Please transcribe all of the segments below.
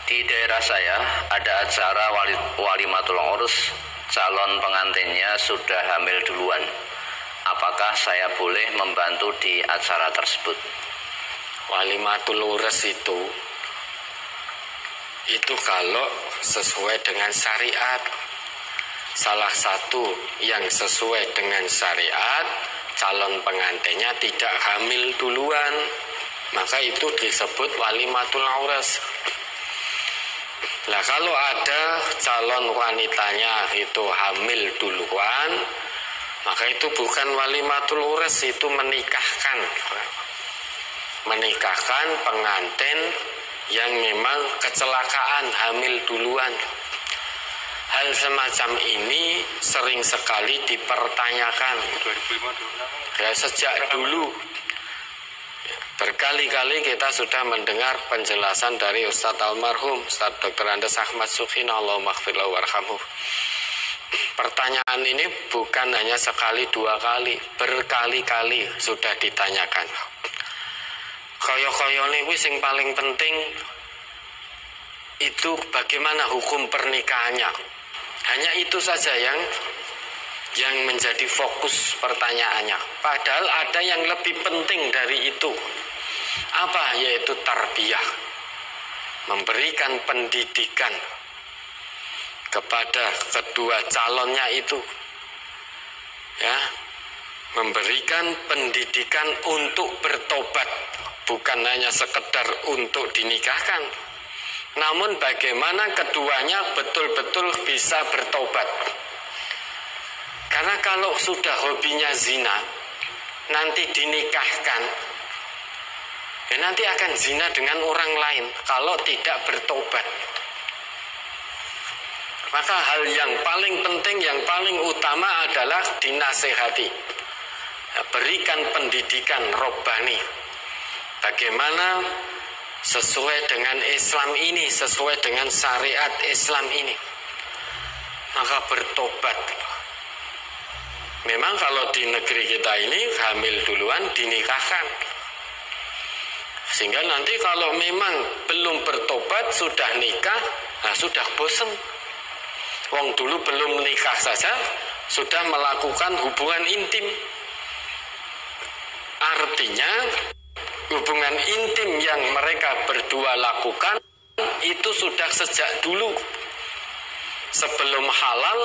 Di daerah saya ada acara walimatul urus, calon pengantinnya sudah hamil duluan. Apakah saya boleh membantu di acara tersebut? Walimatul urus itu kalau sesuai dengan syariat. Salah satu yang sesuai dengan syariat, calon pengantinnya tidak hamil duluan, maka itu disebut walimatul urus. Nah, kalau ada calon wanitanya itu hamil duluan, maka itu bukan walimatul urus, itu menikahkan pengantin yang memang kecelakaan hamil duluan. Hal semacam ini sering sekali dipertanyakan ya, sejak dulu. Berkali-kali kita sudah mendengar penjelasan dari Ustadz almarhum Ustadz Dr. Andes Ahmad Sukhin, Allahumma ighfir lahu warhamhu. Pertanyaan ini bukan hanya sekali dua kali, berkali-kali sudah ditanyakan. Koyo-koyone kuwi sing paling penting itu bagaimana hukum pernikahannya. Hanya itu saja yang menjadi fokus pertanyaannya. Padahal ada yang lebih penting dari itu. Apa? Yaitu tarbiyah. Memberikan pendidikan kepada kedua calonnya itu. Ya. Memberikan pendidikan untuk bertobat, bukan hanya sekedar untuk dinikahkan. Namun bagaimana keduanya betul-betul bisa bertobat. Karena kalau sudah hobinya zina, nanti dinikahkan, ya nanti akan zina dengan orang lain kalau tidak bertobat. Maka hal yang paling penting, yang paling utama adalah dinasehati. Ya, berikan pendidikan robbani. Bagaimana sesuai dengan Islam ini, sesuai dengan syariat Islam ini. Maka bertobat. Memang kalau di negeri kita ini hamil duluan dinikahkan. Sehingga nanti kalau memang belum bertobat sudah nikah, nah sudah bosen. Wong dulu belum nikah saja sudah melakukan hubungan intim. Artinya hubungan intim yang mereka berdua lakukan itu sudah sejak dulu. Sebelum halal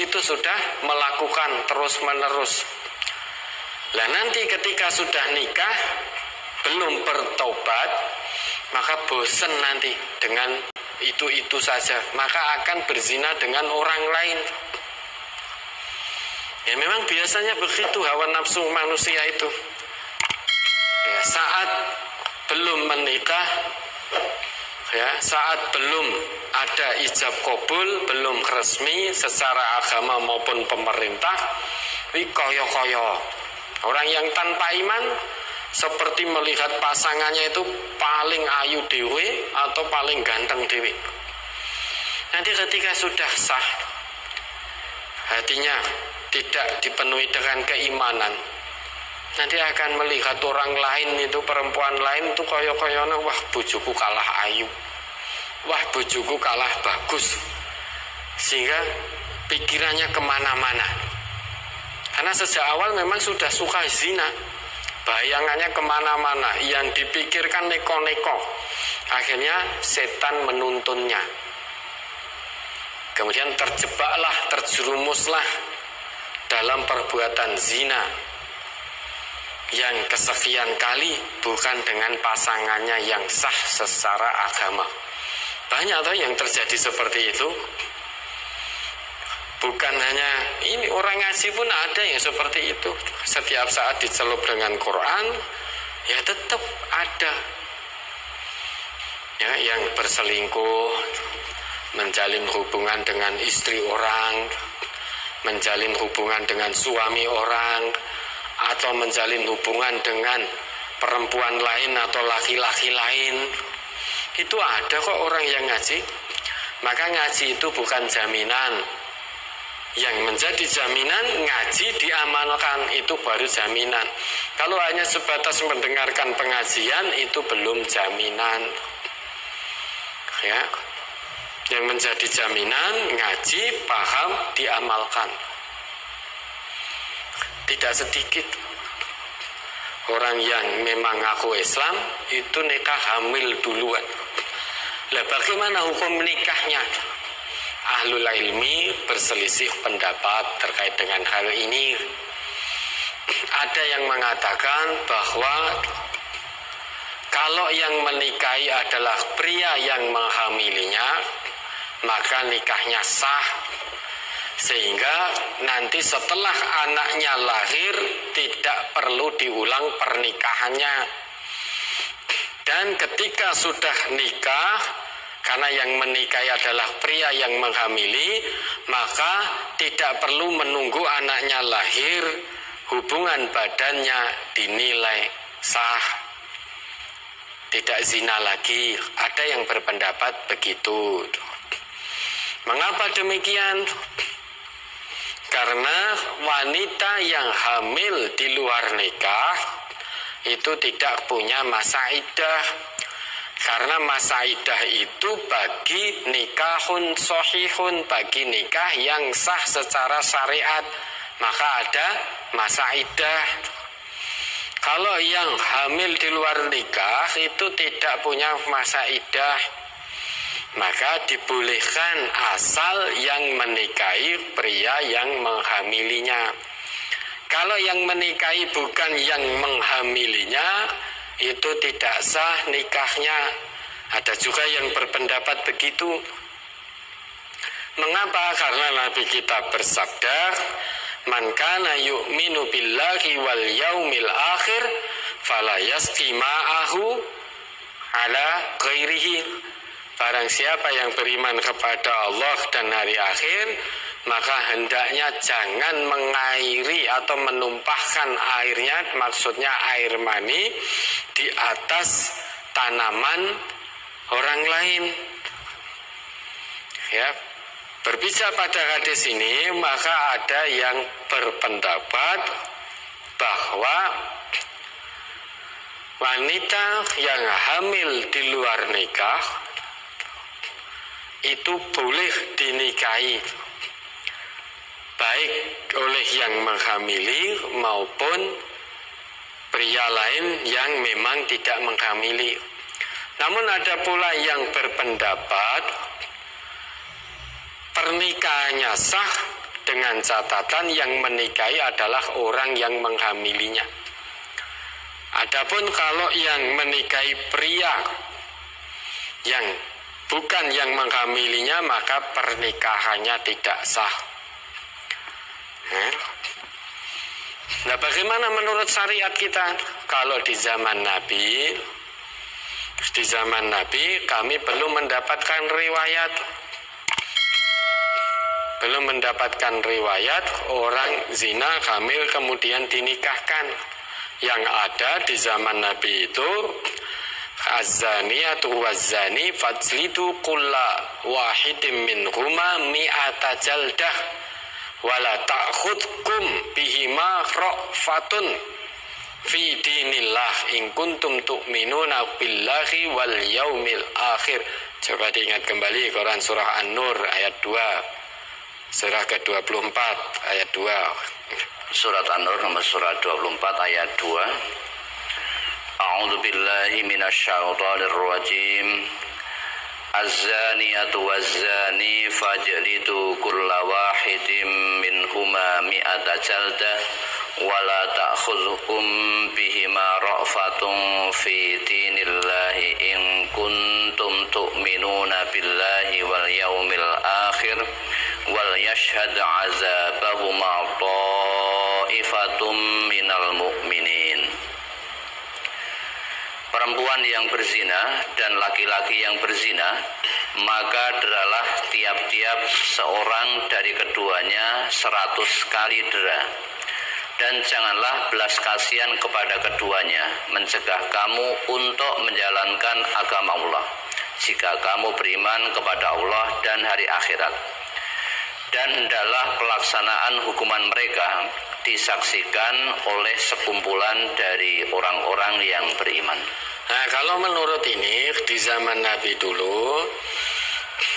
itu sudah melakukan terus-menerus. Lah nanti ketika sudah nikah belum bertobat, maka bosan nanti dengan itu saja, maka akan berzina dengan orang lain. Ya memang biasanya begitu hawa nafsu manusia itu. Ya, saat belum menikah, ya, saat belum ada ijab kabul, belum resmi secara agama maupun pemerintah, koyo-koyo. Orang yang tanpa iman seperti melihat pasangannya itu paling ayu dewe atau paling ganteng dewe. Nanti ketika sudah sah, hatinya tidak dipenuhi dengan keimanan, nanti akan melihat orang lain itu, perempuan lain itu koyo-koyona, wah bojoku kalah ayu, wah bojoku kalah bagus, sehingga pikirannya kemana-mana. Karena sejak awal memang sudah suka zina, bayangannya kemana-mana, yang dipikirkan neko-neko. Akhirnya setan menuntunnya. Kemudian terjebaklah, terjerumuslah dalam perbuatan zina yang kesekian kali bukan dengan pasangannya yang sah secara agama. Banyak toh yang terjadi seperti itu. Bukan hanya ini, orang ngaji pun ada yang seperti itu. Setiap saat dicelup dengan Quran, ya tetap ada ya yang berselingkuh, menjalin hubungan dengan istri orang, menjalin hubungan dengan suami orang, atau menjalin hubungan dengan perempuan lain atau laki-laki lain. Itu ada kok orang yang ngaji. Maka ngaji itu bukan jaminan. Yang menjadi jaminan ngaji diamalkan, itu baru jaminan. Kalau hanya sebatas mendengarkan pengajian itu belum jaminan. Ya, yang menjadi jaminan ngaji, paham, diamalkan. Tidak sedikit orang yang memang ngaku Islam itu nikah hamil duluan. Lah bagaimana hukum nikahnya? Ahlul ilmi berselisih pendapat terkait dengan hal ini. Ada yang mengatakan bahwa kalau yang menikahi adalah pria yang menghamilinya, maka nikahnya sah. Sehingga nanti setelah anaknya lahir tidak perlu diulang pernikahannya. Dan ketika sudah nikah, karena yang menikahi adalah pria yang menghamili, maka tidak perlu menunggu anaknya lahir, hubungan badannya dinilai sah, tidak zina lagi. Ada yang berpendapat begitu. Mengapa demikian? Karena wanita yang hamil di luar nikah itu tidak punya masa iddah. Karena masa iddah itu bagi nikahun sahihun, bagi nikah yang sah secara syariat, maka ada masa iddah. Kalau yang hamil di luar nikah itu tidak punya masa iddah, maka dibolehkan asal yang menikahi pria yang menghamilinya. Kalau yang menikahi bukan yang menghamilinya, itu tidak sah nikahnya. Ada juga yang berpendapat begitu. Mengapa? Karena Nabi kita bersabda, man kana yu'minu billahi wal yaumil akhir fala yasqi ma'ahu ala ghairihi. Barang siapa yang beriman kepada Allah dan hari akhir, maka hendaknya jangan mengairi atau menumpahkan airnya, maksudnya air mani, di atas tanaman orang lain. Ya, berbicara pada hadis ini, maka ada yang berpendapat bahwa wanita yang hamil di luar nikah itu boleh dinikahi, baik oleh yang menghamili maupun pria lain yang memang tidak menghamili. Namun ada pula yang berpendapat pernikahannya sah dengan catatan yang menikahi adalah orang yang menghamilinya. Adapun kalau yang menikahi pria yang bukan yang menghamilinya, maka pernikahannya tidak sah. Nah, bagaimana menurut syariat kita? Kalau di zaman Nabi kami belum mendapatkan riwayat orang zina hamil kemudian dinikahkan. Yang ada di zaman Nabi itu az-zaniyatu waz-zani fajlidu kulla wahidin minhuma mi'ata jaldah wala ta'khudkum bihima ra'fatun fi dinillah in kuntum tu'minuna billahi wal yaumil akhir. Coba diingat kembali Quran surah An-Nur ayat 2, surah ke-24 ayat 2. Surat An-Nur nomor surah 24 ayat 2. A'udzu billahi minasyaitonir rajim. Az-zaniyatu waz-zani fajlidu kulla wahidin minhuma mi'ata jaldah wala ta'khudhukum bihima ra'fatun fi dinillahi in kuntum tu'minuna billahi wal yaumil akhir wal yashhad 'azabahuma ta'ifatum minal mu'minin. Perempuan yang berzina dan laki-laki yang berzina, maka deralah tiap-tiap seorang dari keduanya 100 kali dera. Dan janganlah belas kasihan kepada keduanya, mencegah kamu untuk menjalankan agama Allah, jika kamu beriman kepada Allah dan hari akhirat. Dan hendaklah pelaksanaan hukuman mereka disaksikan oleh sekumpulan dari orang-orang yang beriman. Nah, kalau menurut ini di zaman Nabi dulu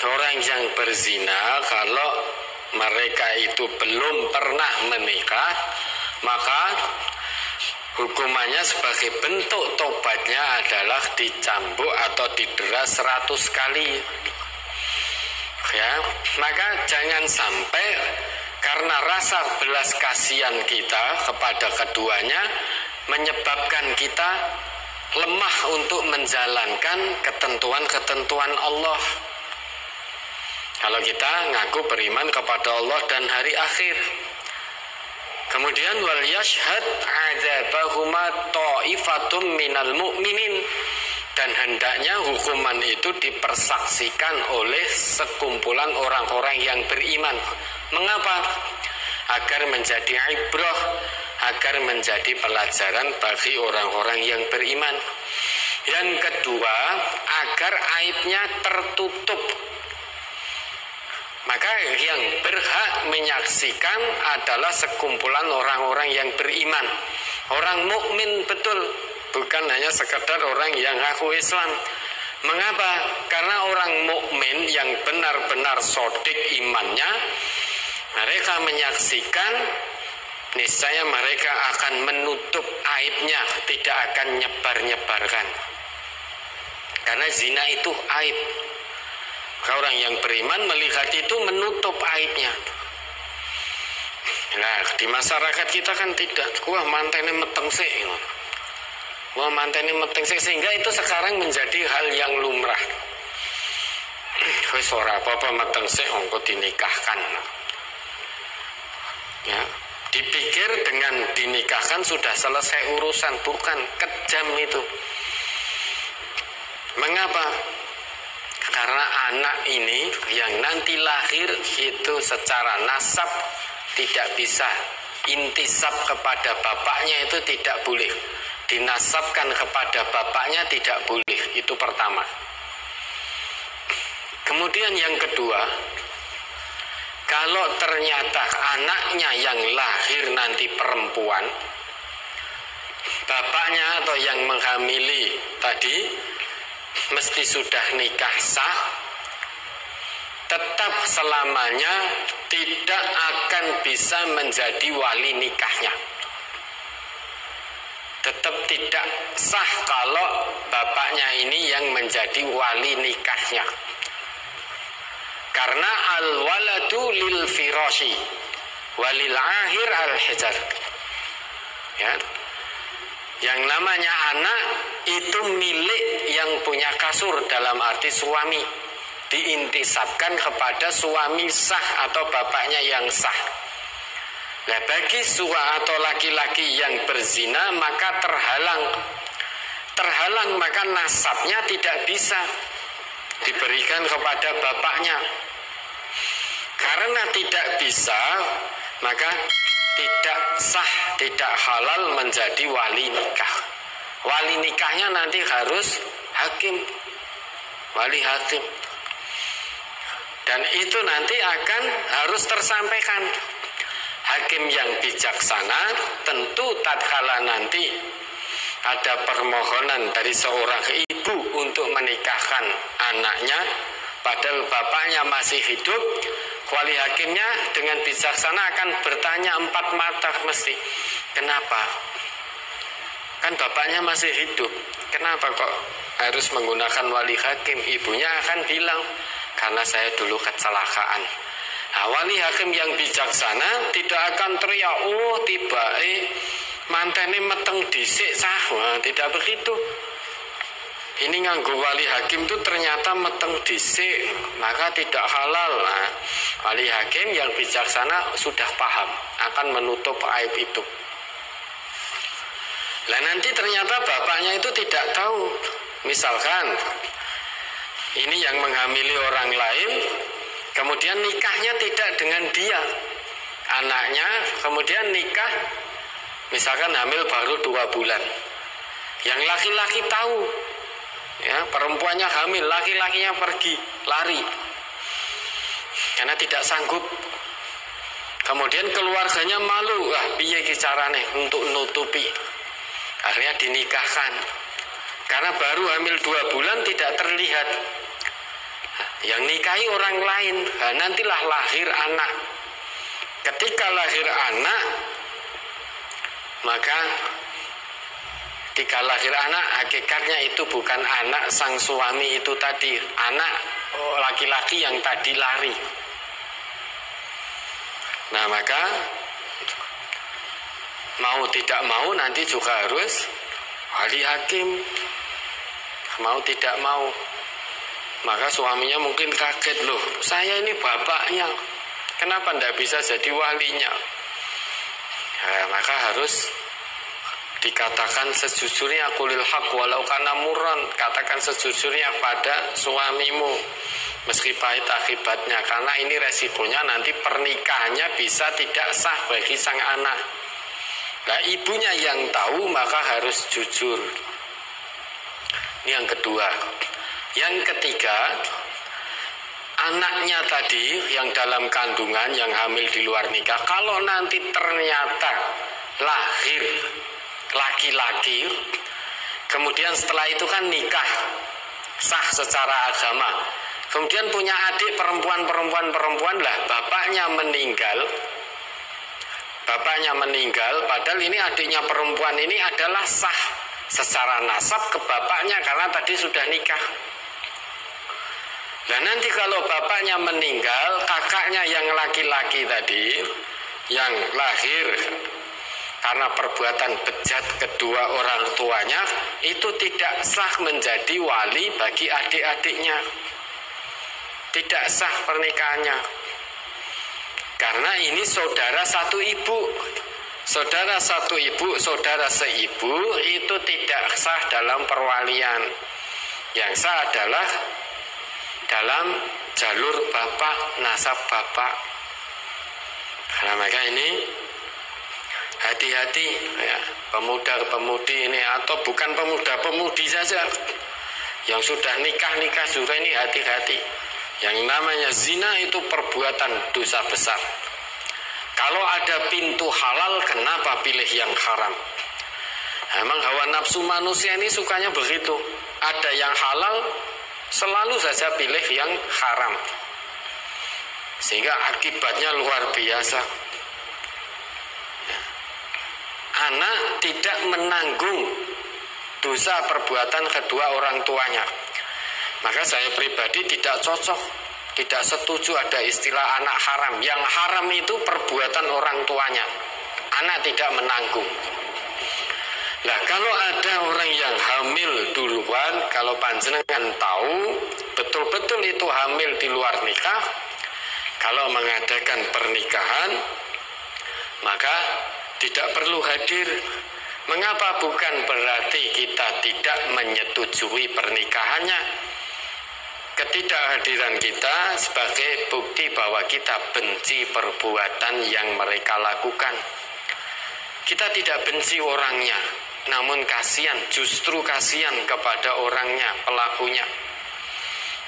orang yang berzina kalau mereka itu belum pernah menikah, maka hukumannya sebagai bentuk tobatnya adalah dicambuk atau didera 100 kali. Ya, maka jangan sampai karena rasa belas kasihan kita kepada keduanya menyebabkan kita lemah untuk menjalankan ketentuan-ketentuan Allah. Kalau kita ngaku beriman kepada Allah dan hari akhir. Kemudian wal yashhad adzabahuma ta'ifatum minal mu'minin, dan hendaknya hukuman itu dipersaksikan oleh sekumpulan orang-orang yang beriman. Mengapa? Agar menjadi ibrah, agar menjadi pelajaran bagi orang-orang yang beriman. Yang kedua, agar aibnya tertutup. Maka yang berhak menyaksikan adalah sekumpulan orang-orang yang beriman, orang mukmin betul, bukan hanya sekedar orang yang ngaku Islam. Mengapa? Karena orang mukmin yang benar-benar sodik imannya, mereka menyaksikan, niscaya mereka akan menutup aibnya, tidak akan nyebar-nyebarkan. Karena zina itu aib. Orang yang beriman melihat itu menutup aibnya. Nah, di masyarakat kita kan tidak. Wah, mantene meteng sik. Wah, mantene meteng sik, sehingga itu sekarang menjadi hal yang lumrah. Wis ora apa-apa meteng sik engko dinikahkan. Ya, dipikir dengan dinikahkan sudah selesai urusan, bukan, kejam itu. Mengapa? Karena anak ini yang nanti lahir itu secara nasab tidak bisa intisab kepada bapaknya, itu tidak boleh. Dinasabkan kepada bapaknya tidak boleh, itu pertama. Kemudian yang kedua, kalau ternyata anaknya yang lahir nanti perempuan, bapaknya atau yang menghamili tadi mesti sudah nikah sah, tetap selamanya tidak akan bisa menjadi wali nikahnya. Tetap tidak sah kalau bapaknya ini yang menjadi wali nikahnya. Karena al-waladu lil firashi walil ahir al-hijar. Ya. Yang namanya anak itu milik yang punya kasur, dalam arti suami, diintisabkan kepada suami sah atau bapaknya yang sah. Nah, bagi atau laki-laki yang berzina maka terhalang, maka nasabnya tidak bisa diberikan kepada bapaknya. Karena tidak bisa, maka tidak sah, tidak halal menjadi wali nikah. Wali nikahnya nanti harus hakim, wali hakim. Dan itu nanti akan harus tersampaikan. Hakim yang bijaksana tentu tatkala nanti ada permohonan dari seorang ibu untuk menikahkan anaknya, padahal bapaknya masih hidup, wali hakimnya dengan bijaksana akan bertanya 4 mata mesti. Kenapa? Kan bapaknya masih hidup. Kenapa kok harus menggunakan wali hakim? Ibunya akan bilang, karena saya dulu kecelakaan. Nah, wali hakim yang bijaksana tidak akan teriak, oh tiba mantene meteng dhisik sah. Tidak begitu. Ini nganggo wali hakim itu ternyata meteng dhisik, maka tidak halal. Nah, wali hakim yang bijaksana sudah paham, akan menutup aib itu. Lah nanti ternyata bapaknya itu tidak tahu. Misalkan ini yang menghamili orang lain, kemudian nikahnya tidak dengan dia, anaknya kemudian nikah, misalkan hamil baru 2 bulan. Yang laki-laki tahu, ya, perempuannya hamil, laki-lakinya pergi lari karena tidak sanggup. Kemudian keluarganya malu, piye iki carane untuk nutupi, akhirnya dinikahkan. Karena baru hamil 2 bulan tidak terlihat. yang nikahi orang lain. Nah, nantilah lahir anak. Ketika lahir anak, maka ketika lahir anak, hakikatnya itu bukan anak sang suami itu tadi, anak laki-laki yang tadi lari. Nah, maka mau tidak mau nanti juga harus wali hakim. Mau tidak mau, maka suaminya mungkin kaget, loh saya ini bapaknya, kenapa tidak bisa jadi walinya? Nah, maka harus dikatakan sejujurnya, qulil haq walau kana murran, katakan sejujurnya pada suamimu meski pahit akibatnya, karena ini resikonya nanti pernikahannya bisa tidak sah bagi sang anak. Nah, ibunya yang tahu maka harus jujur. Ini yang kedua. Yang ketiga, anaknya tadi yang dalam kandungan, yang hamil di luar nikah, kalau nanti ternyata lahir laki-laki, kemudian setelah itu kan nikah sah secara agama, kemudian punya adik perempuan lah, bapaknya meninggal, padahal ini adiknya perempuan ini adalah sah secara nasab ke bapaknya karena tadi sudah nikah. Nah, nanti kalau bapaknya meninggal, kakaknya yang laki-laki tadi yang lahir karena perbuatan bejat kedua orang tuanya itu tidak sah menjadi wali bagi adik-adiknya. Tidak sah pernikahannya. Karena ini saudara satu ibu. Saudara satu ibu, saudara seibu itu tidak sah dalam perwalian. Yang sah adalah dalam jalur bapak, nasab bapak. Karena maka ini hati-hati ya, pemuda-pemudi ini, atau bukan pemuda-pemudi saja yang sudah nikah juga ini hati-hati. Yang namanya zina itu perbuatan dosa besar. Kalau ada pintu halal, kenapa pilih yang haram? Emang hawa nafsu manusia ini sukanya begitu. Ada yang halal, selalu saja pilih yang haram. Sehingga akibatnya luar biasa. Anak tidak menanggung dosa perbuatan kedua orang tuanya. Maka saya pribadi tidak cocok, tidak setuju ada istilah anak haram. Yang haram itu perbuatan orang tuanya. Anak tidak menanggung. Nah, kalau ada orang yang hamil duluan, kalau panjenengan tahu betul-betul itu hamil di luar nikah, kalau mengadakan pernikahan, maka tidak perlu hadir. Mengapa? Bukan berarti kita tidak menyetujui pernikahannya. Ketidakhadiran kita sebagai bukti bahwa kita benci perbuatan yang mereka lakukan. Kita tidak benci orangnya, namun kasihan, justru kasihan kepada orangnya, pelakunya.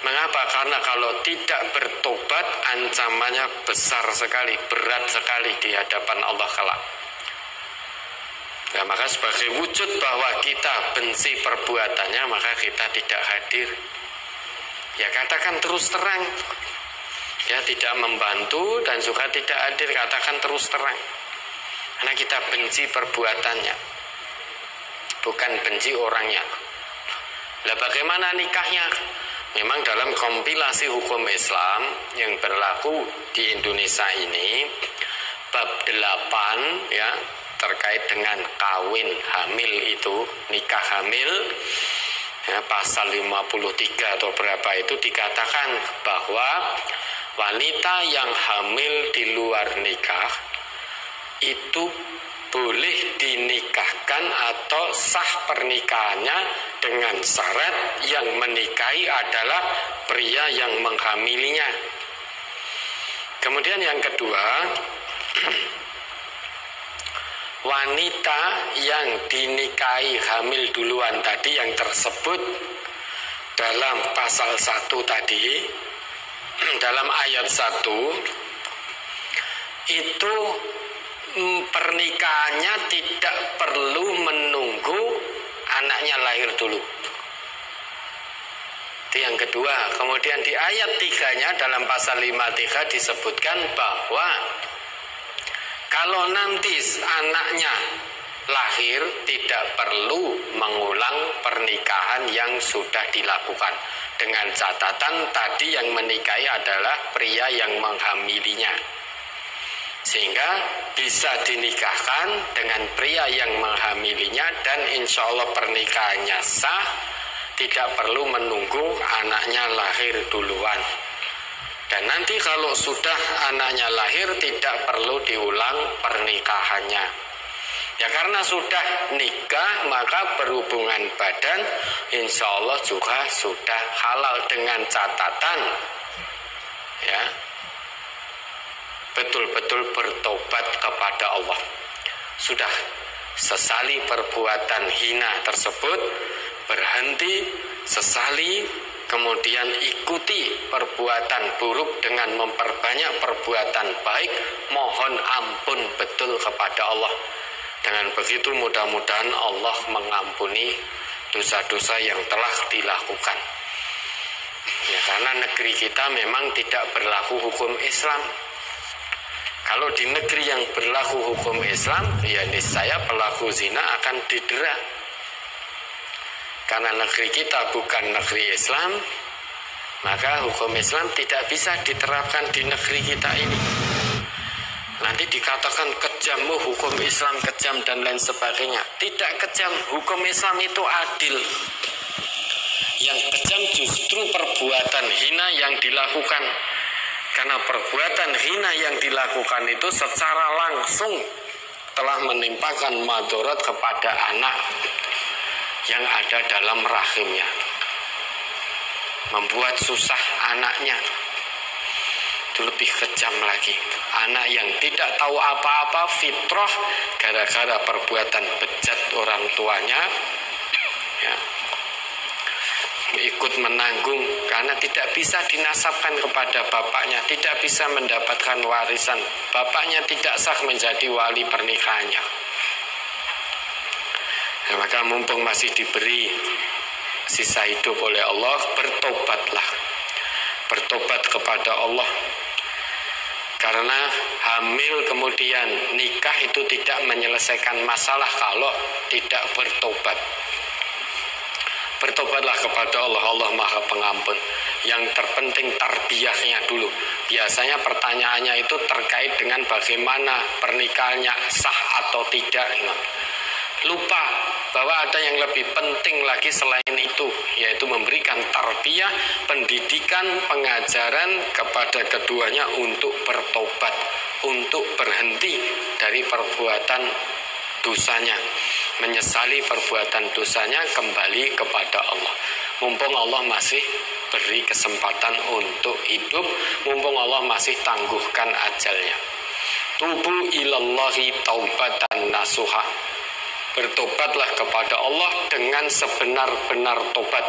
Mengapa? Karena kalau tidak bertobat, ancamannya besar sekali, berat sekali di hadapan Allah kelak. Nah, maka sebagai wujud bahwa kita benci perbuatannya, maka kita tidak hadir. Ya, katakan terus terang. Ya, tidak membantu dan juga tidak hadir, katakan terus terang. Karena kita benci perbuatannya, bukan benci orangnya. Lah, bagaimana nikahnya? Memang dalam kompilasi hukum Islam yang berlaku di Indonesia ini, bab 8 ya, terkait dengan kawin hamil itu, nikah hamil, ya, pasal 53 atau berapa itu dikatakan bahwa wanita yang hamil di luar nikah itu boleh dinikahkan atau sah pernikahannya dengan syarat yang menikahi adalah pria yang menghamilinya. Kemudian yang kedua, wanita yang dinikahi hamil duluan tadi yang tersebut dalam pasal 1 tadi, dalam ayat 1 itu pernikahannya tidak perlu menunggu anaknya lahir dulu. Itu yang kedua. Kemudian di ayat 3-nya dalam pasal 53 disebutkan bahwa kalau nanti anaknya lahir tidak perlu mengulang pernikahan yang sudah dilakukan, dengan catatan tadi yang menikahi adalah pria yang menghamilinya, sehingga bisa dinikahkan dengan pria yang menghamilinya dan insya Allah pernikahannya sah, tidak perlu menunggu anaknya lahir duluan. Dan nanti kalau sudah anaknya lahir tidak perlu diulang pernikahannya. Ya karena sudah nikah maka berhubungan badan insya Allah juga sudah halal, dengan catatan ya betul-betul bertobat kepada Allah. Sudah sesali perbuatan hina tersebut, berhenti, sesali, kemudian ikuti perbuatan buruk dengan memperbanyak perbuatan baik, mohon ampun betul kepada Allah. Dengan begitu mudah-mudahan Allah mengampuni dosa-dosa yang telah dilakukan. Ya, karena negeri kita memang tidak berlaku hukum Islam. Kalau di negeri yang berlaku hukum Islam, ya niscaya pelaku zina akan didera. Karena negeri kita bukan negeri Islam, maka hukum Islam tidak bisa diterapkan di negeri kita ini. Nanti dikatakan kejam, hukum Islam kejam dan lain sebagainya. Tidak kejam, hukum Islam itu adil. Yang kejam justru perbuatan hina yang dilakukan. Karena perbuatan hina yang dilakukan itu secara langsung telah menimpakan madharat kepada anak yang ada dalam rahimnya, membuat susah anaknya. Itu lebih kejam lagi. Anak yang tidak tahu apa-apa, fitrah, gara-gara perbuatan bejat orang tuanya, ya, ikut menanggung karena tidak bisa dinasabkan kepada bapaknya, tidak bisa mendapatkan warisan, bapaknya tidak sah menjadi wali pernikahannya. Nah, maka mumpung masih diberi sisa hidup oleh Allah, bertobatlah, bertobat kepada Allah. Karena hamil kemudian nikah itu tidak menyelesaikan masalah kalau tidak bertobat. Bertobatlah kepada Allah, Allah Maha Pengampun. Yang terpenting tarbiyahnya dulu. Biasanya pertanyaannya itu terkait dengan bagaimana pernikahannya sah atau tidak. Lupa bahwa ada yang lebih penting lagi selain itu, yaitu memberikan tarbiyah, pendidikan, pengajaran kepada keduanya untuk bertobat, untuk berhenti dari perbuatan dosanya, menyesali perbuatan dosanya, kembali kepada Allah. Mumpung Allah masih beri kesempatan untuk hidup, mumpung Allah masih tangguhkan ajalnya. Tubu ilallahi taubatan nasuha. Bertobatlah kepada Allah dengan sebenar-benar tobat.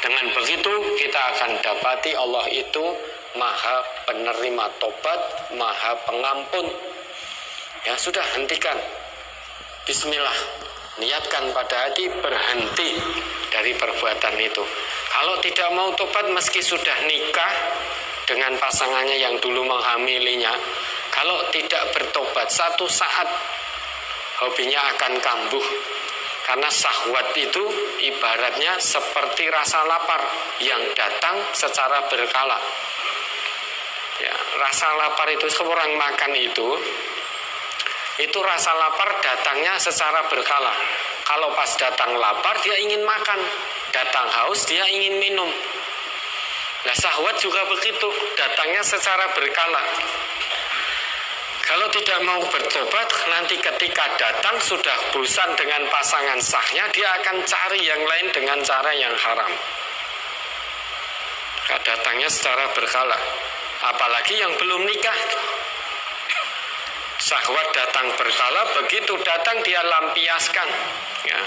Dengan begitu kita akan dapati Allah itu Maha penerima tobat, Maha pengampun. Ya sudah, hentikan. Bismillah, niatkan pada hati, berhenti dari perbuatan itu. Kalau tidak mau tobat meski sudah nikah dengan pasangannya yang dulu menghamilinya, kalau tidak bertobat, satu saat hobinya akan kambuh. Karena syahwat itu ibaratnya seperti rasa lapar yang datang secara berkala. Ya, rasa lapar itu, orang makan itu rasa lapar datangnya secara berkala. Kalau pas datang lapar dia ingin makan, datang haus dia ingin minum. Nah, syahwat juga begitu, datangnya secara berkala. Kalau tidak mau bertobat, nanti ketika datang sudah bosan dengan pasangan sahnya, dia akan cari yang lain dengan cara yang haram. Datangnya secara berkala. Apalagi yang belum nikah, syahwat datang berkala, begitu datang dia lampiaskan, ya,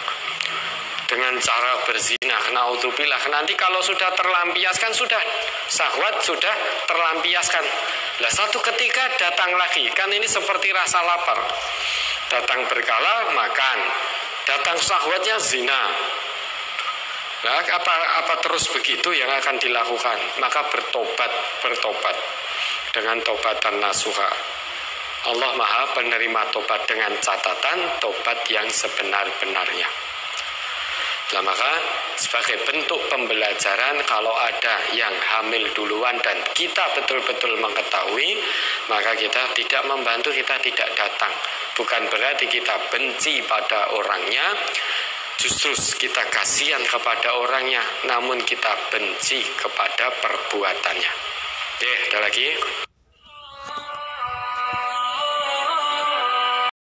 dengan cara berzina. Naudzubillah. Nanti kalau sudah terlampiaskan, sudah syahwat sudah terlampiaskan. Lah satu ketika datang lagi, kan ini seperti rasa lapar. Datang berkala makan, datang syahwatnya zina. Nah, apa terus begitu yang akan dilakukan? Maka bertobat dengan tobatan nasuha. Allah Maha penerima tobat dengan catatan tobat yang sebenar-benarnya. Nah, maka sebagai bentuk pembelajaran, kalau ada yang hamil duluan dan kita betul-betul mengetahui, maka kita tidak membantu, kita tidak datang. Bukan berarti kita benci pada orangnya, justru kita kasihan kepada orangnya, namun kita benci kepada perbuatannya. Oke, ada lagi?